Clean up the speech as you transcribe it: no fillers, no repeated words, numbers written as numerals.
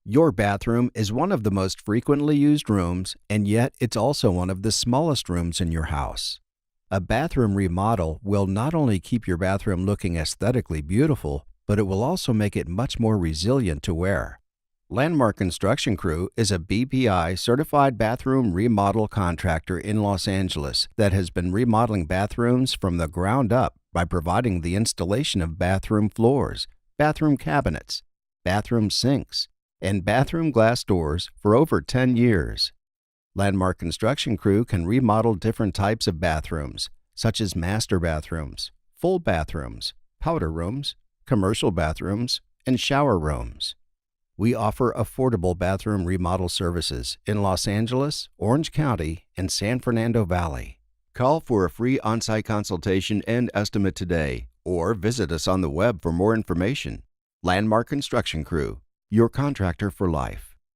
Your bathroom is one of the most frequently used rooms, and yet it's also one of the smallest rooms in your house. A bathroom remodel will not only keep your bathroom looking aesthetically beautiful, but it will also make it much more resilient to wear. Landmark Construction Crew is a BPI certified bathroom remodel contractor in Los Angeles that has been remodeling bathrooms from the ground up by providing the installation of bathroom floors, bathroom cabinets, bathroom sinks, and bathroom glass doors for over 10 years. Landmark Construction Crew can remodel different types of bathrooms, such as master bathrooms, full bathrooms, powder rooms, commercial bathrooms, and shower rooms. We offer affordable bathroom remodel services in Los Angeles, Orange County, and San Fernando Valley. Call for a free on-site consultation and estimate today, or visit us on the web for more information. Landmark Construction Crew, your contractor for life.